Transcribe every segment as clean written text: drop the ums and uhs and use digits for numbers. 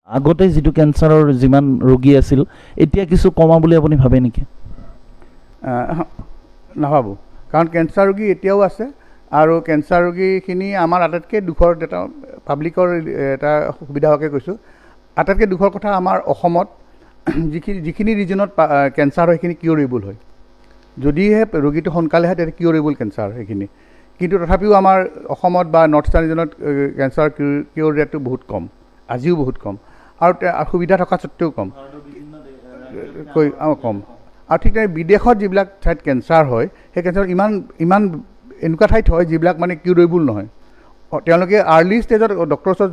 আগতে যেটো ক্যান্সাৰৰ যিমান ৰোগী আছিল এতিয়া কিছু কমা বুলি আপুনি ভাবে নেকি? নাভাবোঁ, কাৰণ কেঞ্চাৰ ৰোগী এতিয়াও আছে আৰু কেঞ্চাৰ ৰোগীখিনি আমাৰ আটাইতকৈ দুখৰ এটা পাব্লিকৰ এটা সুবিধা হোৱাকৈ কৈছোঁ, আটাইতকৈ দুখৰ কথা আমাৰ অসমত যিখিনি ৰিজনত কেঞ্চাৰ হয় সেইখিনি কিউৰেবল হয়। যদিহে ৰোগীটো সোনকালে হয় তেতিয়া কিউৰেবল কেঞ্চাৰ সেইখিনি, কিন্তু তথাপিও আমাৰ অসমত বা নৰ্থ ইষ্টাৰ্ণ ৰিজনত কেঞ্চাৰ কিউৰ ৰেটটো বহুত কম, আজিও বহুত কম, আৰু সুবিধা থকা স্বত্তেও কম কম। আৰু ঠিক তেনেকৈ বিদেশত যিবিলাক ঠাইত কেঞ্চাৰ হয় সেই কেঞ্চাৰ ইমান এনেকুৱা ঠাইত হয় যিবিলাক মানে কিউৰেবল নহয়, তেওঁলোকে আৰ্লি ষ্টেজত ডক্টৰৰ ওচৰত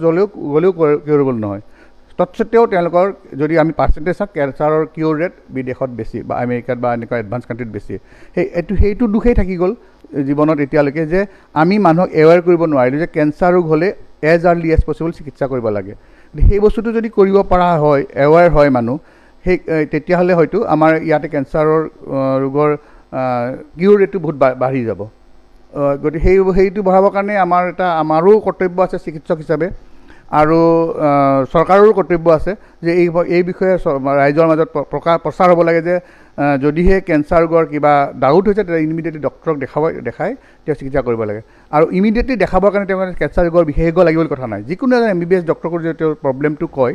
গ'লেও কিউৰেবল নহয়। তৎসত্ত্বেও তেওঁলোকৰ যদি আমি পাৰ্চেণ্টেজ চাওঁ কেঞ্চাৰৰ কিউৰ ৰেট বিদেশত বেছি বা আমেৰিকাত বা এনেকুৱা এডভান্স কাণ্ট্ৰিত বেছি। সেইটো দুখেই থাকি গ'ল জীৱনত এতিয়ালৈকে যে আমি মানুহক এৱেৰ কৰিব নোৱাৰিলোঁ যে কেঞ্চাৰ ৰোগ হ'লে এজ আৰ্লি এজ পচিবল চিকিৎসা কৰিব লাগে। সেই বস্তুটো যদি কৰিব পৰা হয়, এৱেৰ হয় মানুহ, তেতিয়াহ'লে হয়তো আমাৰ ইয়াতে কেঞ্চাৰৰ ৰোগৰ কিউৰ ৰেটটো বহুত বাঢ়ি যাব। গতিকে সেইটো বঢ়াবৰ কাৰণে আমাৰো কৰ্তব্য আছে চিকিৎসক হিচাপে, আৰু চৰকাৰৰো কৰ্তব্য আছে যে এই বিষয়ে ৰাইজৰ মাজত প্ৰচাৰ হ'ব লাগে যে যদিহে কেঞ্চাৰ ৰোগৰ কিবা ডাউট হৈছে তেতিয়া ইমিডিয়েটলি ডক্টৰক দেখাই তেওঁ চিকিৎসা কৰিব লাগে। আৰু ইমিডিয়েটলি দেখাবৰ কাৰণে তেওঁ কেঞ্চাৰ ৰোগৰ বিশেষজ্ঞ লাগিব বুলি কথা নাই, যিকোনো এজন MBBS ডক্টৰক যদি তেওঁ প্ৰব্লেমটো কয়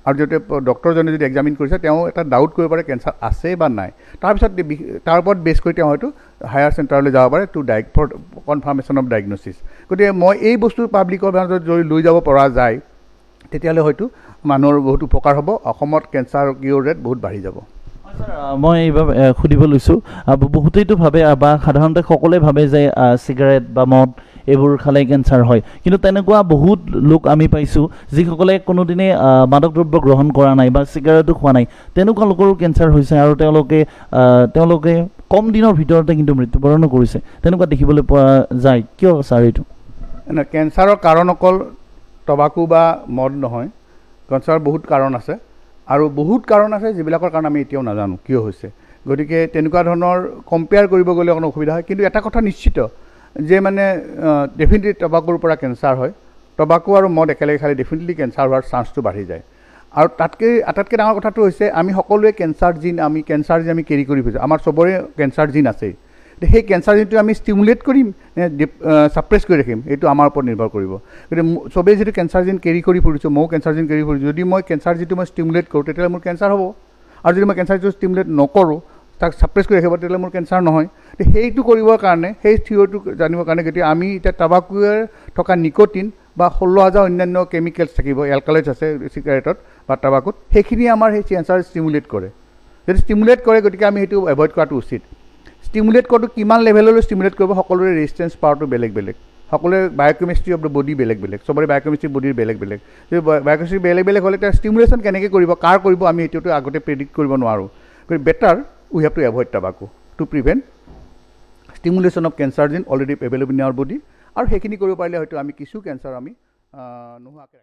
আৰু যদি ডক্টৰজনে যদি এক্সামিন কৰিছে তেওঁ এটা ডাউট কৰিব পাৰে কেঞ্চাৰ আছে বা নাই, তাৰপিছত তাৰ ওপৰত বেছ কৰি তেওঁ হয়তো হায়াৰ চেণ্টাৰলৈ যাব পাৰে to for confirmation of diagnosis. গতিকে মই এই বস্তু পাব্লিকৰ মাজত যদি লৈ যাব পৰা যায় তেতিয়াহ'লে হয়তো মানুহৰ বহুত উপকাৰ হ'ব, অসমত কেঞ্চাৰ কিউৰ ৰেট বহুত বাঢ়ি যাব। মই এইবাৰ সুধিব লৈছোঁ, বহুতেইতো ভাবে বা সাধাৰণতে সকলোৱে ভাবে যে চিগাৰেট বা মদ এইবোৰ খালে কেঞ্চাৰ হয়, কিন্তু তেনেকুৱা বহুত লোক আমি পাইছোঁ যিসকলে কোনোদিনে মাদক দ্ৰব্য গ্ৰহণ কৰা নাই বা চিগাৰেটো খোৱা নাই, তেনেকুৱা লোকৰো কেঞ্চাৰ হৈছে আৰু তেওঁলোকে কম দিনৰ ভিতৰতে কিন্তু মৃত্যুবৰণো কৰিছে, তেনেকুৱা দেখিবলৈ পোৱা যায়। কিয় ছাৰ এইটো? কেঞ্চাৰৰ কাৰণ অকল টবাকু বা মদ নহয়, কেঞ্চাৰৰ বহুত কাৰণ আছে, আৰু বহুত কাৰণ আছে যিবিলাকৰ কাৰণ আমি এতিয়াও নাজানো কিয় হৈছে। গতিকে তেনেকুৱা ধৰণৰ কম্পেয়াৰ কৰিব গ'লে অকণ অসুবিধা হয়, কিন্তু এটা কথা নিশ্চিত যে মানে ডেফিনেটলি টবাকুৰ পৰা কেঞ্চাৰ হয়, টবাকু আৰু মদ একেলগে খালে ডেফিনেটলি কেঞ্চাৰ হোৱাৰ চান্সটো বাঢ়ি যায়। আৰু আটাইতকৈ ডাঙৰ কথাটো হৈছে আমি সকলোৱে কেঞ্চাৰ জিন আমি কেৰি কৰি ফুৰিছোঁ, আমাৰ চবৰে কেঞ্চাৰ জিন আছেই। সেই কেঞ্চাৰ জিনটো আমি ষ্টিমুলেট কৰিম নে ছাপ্ৰেছ কৰি ৰাখিম এইটো আমাৰ ওপৰত নিৰ্ভৰ কৰিব। গতিকে চবেই যিটো কেঞ্চাৰ জিন কেৰি কৰি ফুৰিছোঁ, ময়ো কেঞ্চাৰ জিন কেৰি কৰিছোঁ, যদি মই কেঞ্চাৰ জিনটো মই ষ্টিমুলেট কৰোঁ তেতিয়াহ'লে মোৰ কেঞ্চাৰ হ'ব, আৰু যদি মই কেঞ্চাৰ জিনটো ষ্টিমুলেট নকৰোঁ, তাক ছাপ্ৰেছ কৰি ৰাখিব তেতিয়াহ'লে মোৰ কেঞ্চাৰ নহয়। সেইটো কৰিবৰ কাৰণে, সেই থিয়ৰিটো জানিবৰ কাৰণে গতিকে আমি এতিয়া টাবাকুৰ থকা নিকটিন বা 16,000 অন্যান্য কেমিকেলছ থাকিব, এলকালইডছ আছে চিগাৰেটত বা টাবাকুত, সেইখিনি আমাৰ সেই কেঞ্চাৰ ষ্টিমুলেট কৰে। যদি ষ্টিমুলেট কৰে গতিকে আমি সেইটো এভইড কৰাটো উচিত। ষ্টিমুলেট কৰাটো কিমান লেভেললৈ ষ্টিমুলেট কৰিব সকলোৰে ৰেজিষ্টেঞ্চ পাৱাৰটো বেলেগ বেলেগ, সকলোৰে বায়'কেমিষ্ট্ৰি অফ দ্য বডি বেলেগ বেলেগ, চবৰে বায়'কেমিষ্ট্ৰি বডিৰ বেলেগ বেলেগ। যদি বায়'কেমিষ্ট্ৰি বেলেগ বেলেগ হ'লে তেওঁ ষ্টিমুলেশ্যন কেনেকৈ কৰিব, কাৰ কৰিব, আমি এইটোতো আগতে প্ৰেডিক্ট কৰিব নোৱাৰোঁ। গতিকে better we have to avoid tobacco to prevent stimulation of cancer gene already available in our body, আৰু সেইখিনি কৰিব পাৰিলে হয়তো আমি কিছু কেঞ্চাৰ আমি নোহোৱাকৈ